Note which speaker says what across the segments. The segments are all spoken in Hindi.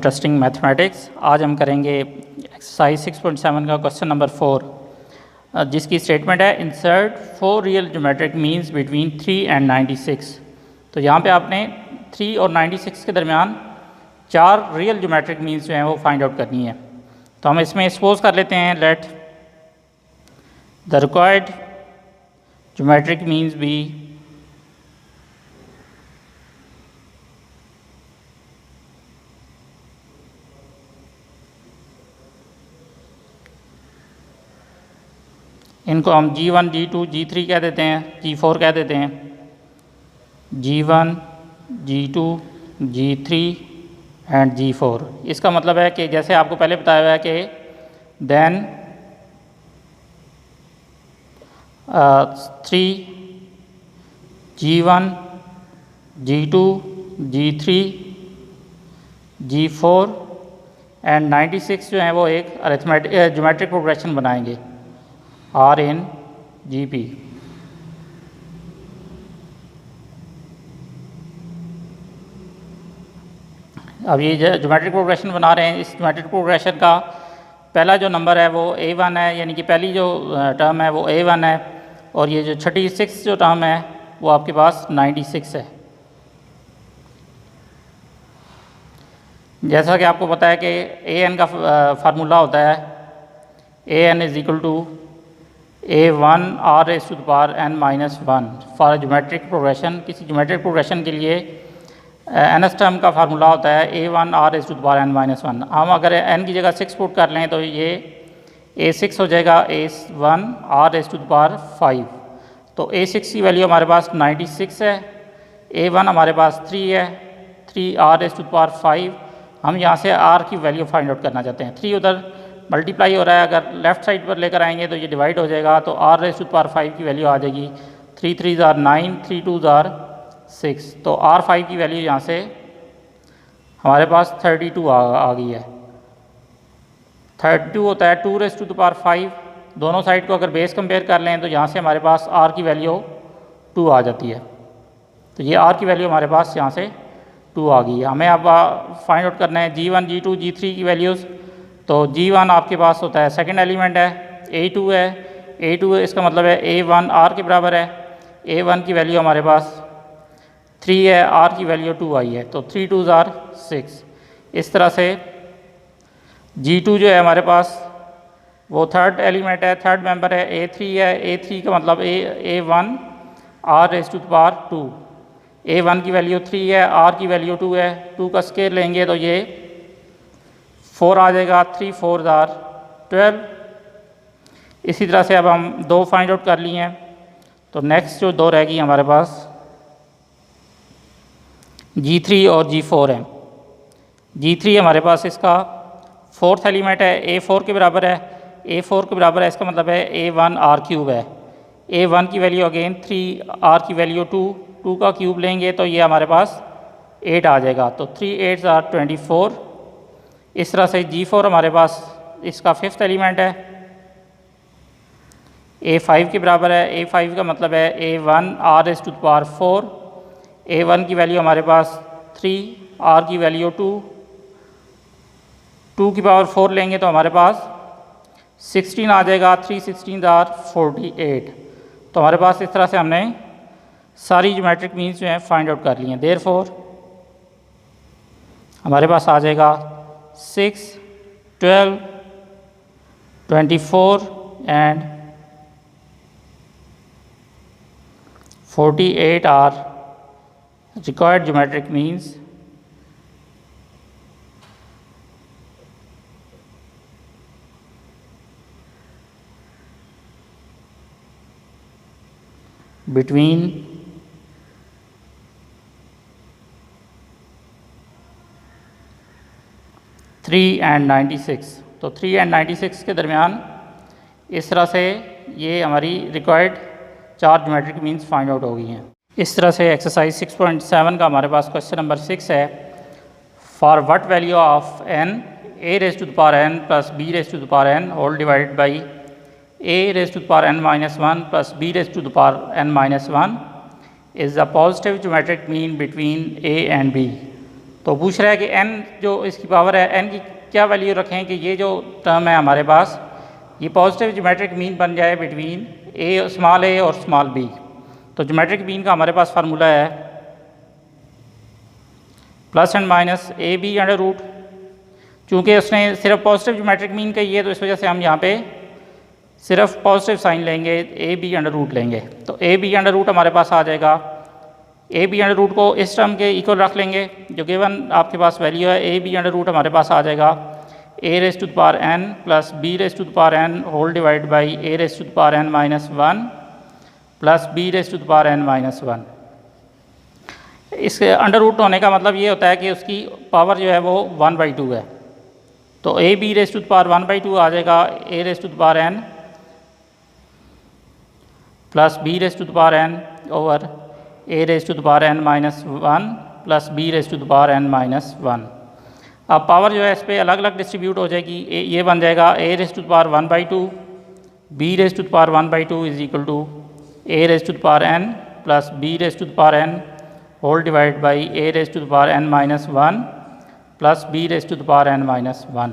Speaker 1: Interesting mathematics. आज हम करेंगे एक्सरसाइज 6.7 का क्वेश्चन नंबर 4, जिसकी स्टेटमेंट है insert 4 real geometric means between 3 and 96। तो यहाँ पे आपने 3 और 96 के दरमियान 4 रियल ज्योमेट्रिक मीन्स जो हैं वो फाइंड आउट करनी है। तो हम इसमें सपोज कर लेते हैं let the required geometric means be इनको हम G1, G2, G3 कह देते हैं, G4 कह देते हैं। G1, G2, G3 and G4। इसका मतलब है कि जैसे आपको पहले बताया हुआ है कि then 3 G1, G2, G3, G4 and 96 जो है वो एक अरिथमेटिक ज्योमेट्रिक प्रोग्रेशन बनाएंगे आर इन GP। अब ये ज्योमेट्रिक प्रोग्रेशन बना रहे हैं। इस ज्योमेट्रिक प्रोग्रेशन का पहला जो नंबर है वो A1 है, यानी कि पहली जो टर्म है वो A1 है, और ये जो 36 जो टर्म है वो आपके पास 96 है। जैसा कि आपको पता है कि AN का फार्मूला होता है AN is equal to A1 R raised to the power n minus 1 for geometric progression. किसी ज्योमेट्रिक प्रोग्रेशन के लिए nth टर्म का फार्मूला होता है A1 R raised to the power n minus 1। हम अगर n की जगह 6 पुट कर लें तो ये A6 हो जाएगा A1 R raised to the power 5। तो A6 की वैल्यू हमारे पास 96 है, A1 हमारे पास 3 है, 3 R raised to the power 5। हम यहाँ से R की वैल्यू फाइंड आउट करना चाहते हैं। 3 उधर मल्टीप्लाई हो रहा है, अगर लेफ़्ट साइड पर लेकर आएंगे तो ये डिवाइड हो जाएगा, तो R raise to the power 5 की वैल्यू आ जाएगी 3 3 ज़ार 9, 3 2 ज़ार 6। तो R5 की वैल्यू यहाँ से हमारे पास 32 आ गई है। 32 होता है 2 रेज़ टू द पावर 5। दोनों साइड को अगर बेस कंपेयर कर लें तो यहाँ से हमारे पास R की वैल्यू 2 आ जाती है। तो ये R की वैल्यू हमारे पास यहाँ से 2 आ गई है। हमें अब फाइंड आउट करना है G1, G2, G3 की वैल्यूज़। तो G1 आपके पास होता है सेकंड एलिमेंट है, A2 है, A2 इसका मतलब है A1 R के बराबर है। A1 की वैल्यू हमारे पास 3 है, R की वैल्यू 2 आई है, तो 3 2 ज़ार 6। इस तरह से G2 जो है हमारे पास वो थर्ड एलिमेंट है, थर्ड मेंबर है, A3 है। A3 का मतलब A1 R raise to the power 2। A1 की वैल्यू 3 है, R की वैल्यू 2 है। 2 का स्क्वायर लेंगे तो ये 4 आ जाएगा, 3 4 ज़ार 12। इसी तरह से अब हम 2 फाइंड आउट कर लिए हैं, तो नेक्स्ट जो 2 रहेगी हमारे पास G3 और G4 है। G3 हमारे पास इसका फोर्थ एलिमेंट है, A4 के बराबर है। A4 के बराबर है इसका मतलब है A1 R क्यूब है। A1 की वैल्यू अगेन 3, R की वैल्यू 2, 2 का क्यूब लेंगे तो ये हमारे पास 8 आ जाएगा, तो 3 8 ज़ार 24। इस तरह से G4 हमारे पास इसका फिफ्थ एलिमेंट है, A5 के बराबर है। A5 का मतलब है A1 R raise to the power 4। A1 की वैल्यू हमारे पास 3, R की वैल्यू 2, 2 की पावर 4 लेंगे तो हमारे पास 16 आ जाएगा, 3 16 ज़ार 48। तो हमारे पास इस तरह से हमने सारी ज्योमेट्रिक मीन्स जो हैं फाइंड आउट कर लिए हैं। देयरफॉर हमारे पास आ जाएगा 6, 12, 24 and 48 are required geometric means between 3 and 96। तो 3 and 96 के दरमियान इस तरह से ये हमारी required 4 geometric means find out हो गई हैं। इस तरह से एक्सरसाइज 6.7 का हमारे पास क्वेश्चन नंबर 6 है। For what value of n a raise to the power n plus b raise to the power n whole divided by a raise to the power n minus 1 plus b raise to the power n minus 1 is the positive geometric mean between a and b। तो पूछ रहा है कि n जो इसकी पावर है n की क्या वैल्यू रखें कि ये जो टर्म है हमारे पास ये पॉजिटिव ज्योमेट्रिक मीन बन जाए बिटवीन स्मॉल a और स्मॉल b। तो ज्योमेट्रिक मीन का हमारे पास फार्मूला है plus and minus a b under root. चूँकि उसने सिर्फ पॉजिटिव ज्योमेट्रिक मीन कही है तो इस वजह से हम यहाँ पे सिर्फ पॉजिटिव साइन लेंगे, ए बी अंडर रूट लेंगे। तो ए बी अंडर रूट हमारे पास आ जाएगा, ए बी अंडर रूट को इस टर्म के इक्वल रख लेंगे जो गिवन आपके पास वैल्यू है। ए बी अंडर रूट हमारे पास आ जाएगा A raise to the power n plus B raise to the power n whole divide by A raise to the power n minus 1 plus B raise to the power n minus 1। इसके अंडर रूट होने का मतलब ये होता है कि उसकी पावर जो है वो 1/2 है। तो A B raise to the power 1/2 आ जाएगा A raise to the power n plus B raise to the power n over A raise to the power n minus 1 plus B raise to the power n minus 1। अब पावर जो है इस पर अलग अलग डिस्ट्रीब्यूट हो जाएगी। ये बन जाएगा A raise to the power 1/2 B raise to the power 1/2 is equal to A raise to the power n plus B raise to the power n whole divide by A raise to the power n minus 1 plus B raise to the power n minus 1।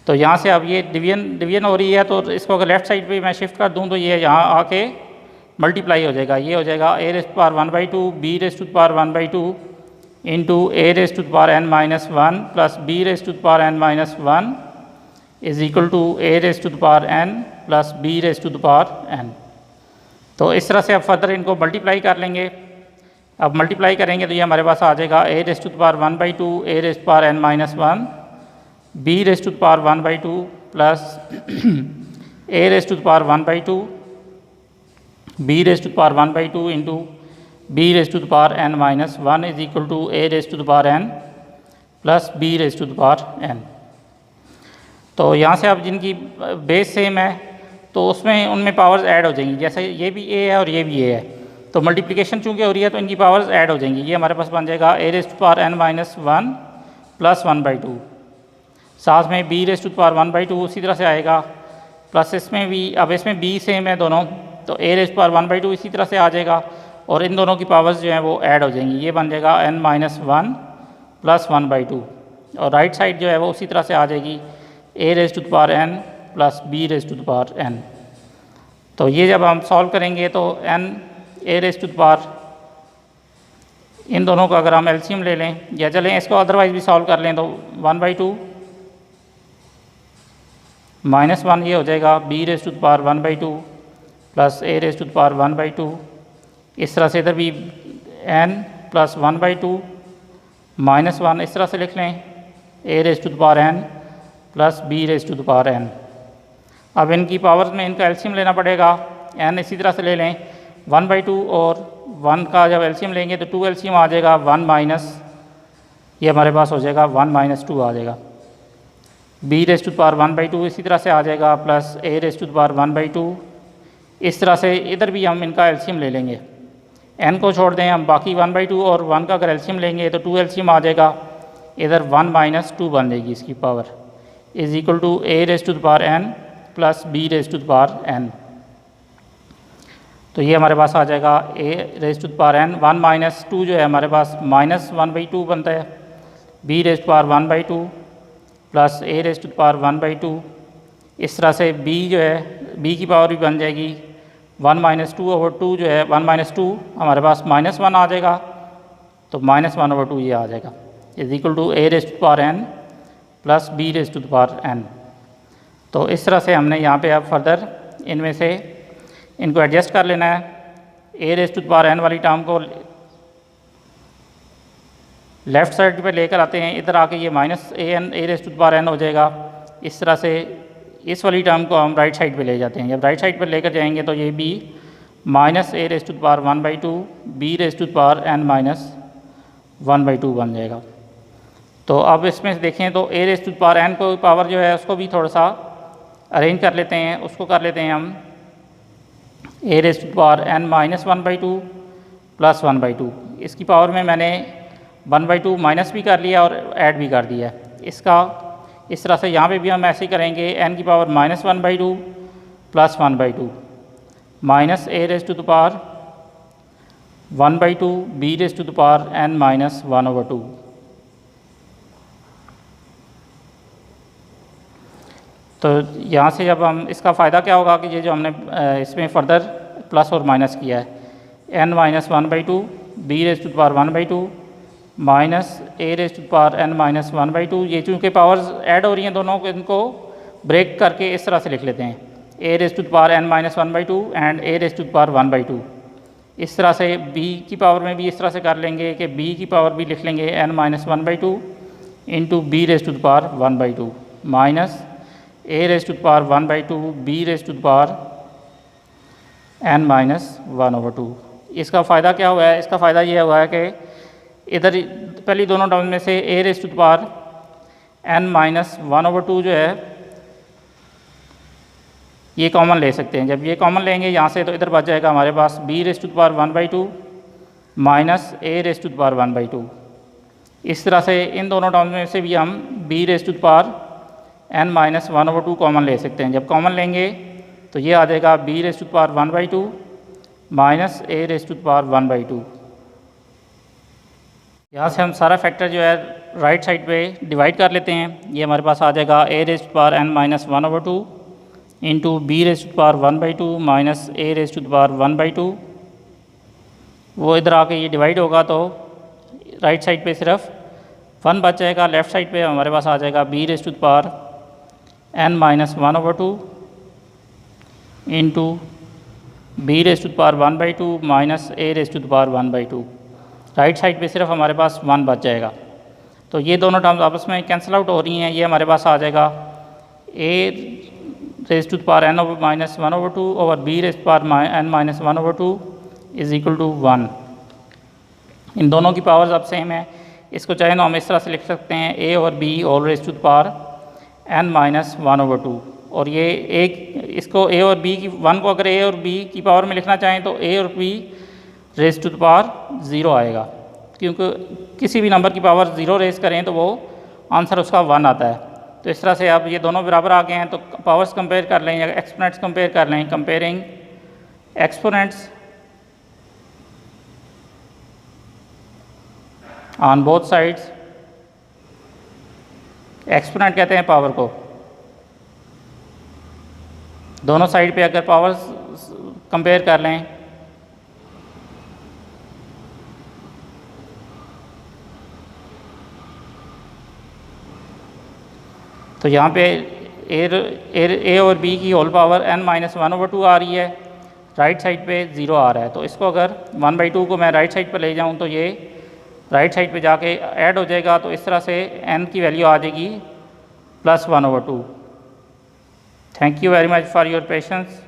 Speaker 1: तो यहाँ से अब ये डिवीजन हो रही है तो इसको अगर लेफ्ट साइड पे मैं शिफ्ट कर दूँ तो ये यहाँ आके मल्टीप्लाई हो जाएगा। ये हो जाएगा A raise to the power 1/2 B raise to the power 1/2 into A raise to the power n minus 1 plus B raise to the power n minus 1 is equal to A raise to the power n plus B raise to the power n। तो इस तरह से अब फर्दर इनको मल्टीप्लाई कर लेंगे। अब मल्टीप्लाई करेंगे तो ये हमारे पास आ जाएगा A raise to the power 1/2 A raise to the power n minus 1 B raise to the power 1/2 plus A raise to the power 1/2 B raise to the power 1/2 into B raise to the power n minus 1 is equal to A raise to the power n plus B raise to the power n। तो यहाँ से अब जिनकी बेस सेम है तो उसमें उनमें पावर्स ऐड हो जाएंगी। जैसे ये भी a है और ये भी a है तो मल्टीप्लिकेशन चूँकि हो रही है तो इनकी पावर्स ऐड हो जाएंगी। ये हमारे पास बन जाएगा A raise to the power n minus 1 plus 1/2। साथ में B raise to the power 1/2 उसी तरह से आएगा प्लस इसमें भी, अब इसमें b सेम है दोनों तो a raise to the power 1/2 इसी तरह से आ जाएगा और इन दोनों की पावर्स जो हैं वो ऐड हो जाएंगी। ये बन जाएगा n माइनस 1 प्लस 1/2 और राइट साइड जो है वो उसी तरह से आ जाएगी A raise to the power n plus B raise to the power n। तो ये जब हम सॉल्व करेंगे तो n A raise to the power, इन दोनों का अगर हम एलसीएम ले लें या चलें इसको अदरवाइज भी सॉल्व कर लें तो 1/2 माइनस 1 ये हो जाएगा b raise to the power 1/2 plus A raise to the power 1/2। इस तरह से इधर भी n प्लस 1/2 माइनस 1 इस तरह से लिख लें A raise to the power n plus B raise to the power n। अब इनकी पावर में इनका एलसीएम लेना पड़ेगा। n इसी तरह से ले लें 1/2 और 1 का जब एलसीएम लेंगे तो 2 एलसीएम आ जाएगा 1 माइनस, ये हमारे पास हो जाएगा 1 माइनस 2 आ जाएगा। B raise to the power 1/2 इसी तरह से आ जाएगा plus A raise to the power 1/2। इस तरह से इधर भी हम इनका एलसीएम ले लेंगे। n को छोड़ दें हम, बाकी 1/2 और 1 का अगर एलसीएम लेंगे तो 2 एलसीएम आ जाएगा। इधर 1 माइनस 2 बन जाएगी इसकी power is equal to A raise to the power n plus B raise to the power n। तो ये हमारे पास आ जाएगा A raise to the power n 1 minus 2 जो है हमारे पास माइनस 1/2 बनता है B raise to power 1/2 plus A raise to the power 1/2। इस तरह से b जो है b की पावर भी बन जाएगी 1 माइनस 2 ओवर 2 जो है 1 माइनस 2 हमारे पास माइनस 1 आ जाएगा तो माइनस 1 ओवर 2 ये आ जाएगा is equal to A raise to the power n plus B raise to the power n। तो इस तरह से हमने यहाँ पे अब फर्दर इनमें से इनको एडजस्ट कर लेना है। A raise to the power n वाली टर्म को लेफ़्ट साइड पे लेकर आते हैं, इधर आके ये minus A raise to the power n हो जाएगा। इस तरह से इस वाली टर्म को हम राइट साइड पे ले जाते हैं। जब राइट साइड पे लेकर जाएंगे तो ये भी minus A raise to the power 1/2 B raise to the power n minus 1/2 बन जाएगा। तो अब इसमें से देखें तो a raise to the power n को पावर जो है उसको भी थोड़ा सा अरेंज कर लेते हैं। उसको कर लेते हैं हम a raise to the power n minus 1/2 plus 1/2। इसकी पावर में मैंने 1/2 माइनस भी कर लिया और ऐड भी कर दिया। इसका इस तरह से यहाँ पे भी हम ऐसे ही करेंगे n की power minus 1/2 plus 1/2 minus A raise to the power 1/2 B raise to the power n minus 1/2। तो यहाँ से जब हम इसका फ़ायदा क्या होगा कि ये जो हमने इसमें फर्दर प्लस और माइनस किया है n minus 1/2 b raise to the power 1/2 minus a raise to the power n minus 1/2। ये चूँकि पावर्स ऐड हो रही हैं दोनों को, इनको ब्रेक करके इस तरह से लिख लेते हैं a raise to the power n minus 1/2 and a raise to the power 1/2। इस तरह से b की पावर में भी इस तरह से कर लेंगे कि b की पावर भी लिख लेंगे n minus 1/2 into b raise to the power 1/2 minus a raise to the power 1/2 b raise to the power n minus 1/2। इसका फ़ायदा क्या हुआ है? इसका फ़ायदा ये हुआ है कि इधर पहली दोनों टर्म में से a raise to the power n minus 1/2 जो है ये कॉमन ले सकते हैं। जब ये कॉमन लेंगे यहाँ से तो इधर बच जाएगा हमारे पास b raise to the power 1/2 minus a raise to the power 1/2। इस तरह से इन दोनों टर्म्स में से भी हम b raise to the power n minus 1/2 common ले सकते हैं। जब कॉमन लेंगे तो ये आ जाएगा b raise to the power 1/2 minus a raise to the power 1/2। यहाँ से हम सारा फैक्टर जो है राइट साइड पे डिवाइड कर लेते हैं। ये हमारे पास आ जाएगा a raise to the power n minus 1/2 into b raise to the power 1/2 minus a raise to the power 1/2। वो इधर आके ये डिवाइड होगा तो राइट साइड पे सिर्फ 1 बच जाएगा। लेफ़्ट साइड पे हमारे पास आ जाएगा b raise to the power n minus 1/2 into b raise to the power 1/2 minus a raise to the power 1/2। Right side पे सिर्फ हमारे पास 1 बच जाएगा। तो ये दोनों टर्म्स आपस में कैंसिल आउट हो रही हैं। ये हमारे पास आ जाएगा a raise to the power n minus 1/2 over b raise to the power n minus 1/2 is equal to 1। इन दोनों की पावर्स अब सेम है। इसको चाहे तो हम इस तरह से लिख सकते हैं a और b whole raise to the power n minus 1/2। और ये एक इसको a और b की 1 को अगर a और b की पावर में लिखना चाहें तो a और b raise to the power 0 आएगा, क्योंकि किसी भी नंबर की पावर 0 रेज़ करें तो वो आंसर उसका 1 आता है। तो इस तरह से अब ये दोनों बराबर आ गए हैं तो पावर्स कंपेयर कर लें या एक्सपोनेंट्स कंपेयर कर लें। Comparing exponents on both sides. Exponent कहते हैं पावर को। दोनों साइड पे अगर पावर्स कंपेयर कर लें तो यहाँ पे a और b की होल पावर n माइनस 1/2 आ रही है, राइट साइड पे 0 आ रहा है। तो इसको अगर 1/2 को मैं राइट साइड पर ले जाऊँ तो ये राइट साइड पे जाके ऐड हो जाएगा। तो इस तरह से n की वैल्यू आ जाएगी +1/2। Thank you very much for your patience.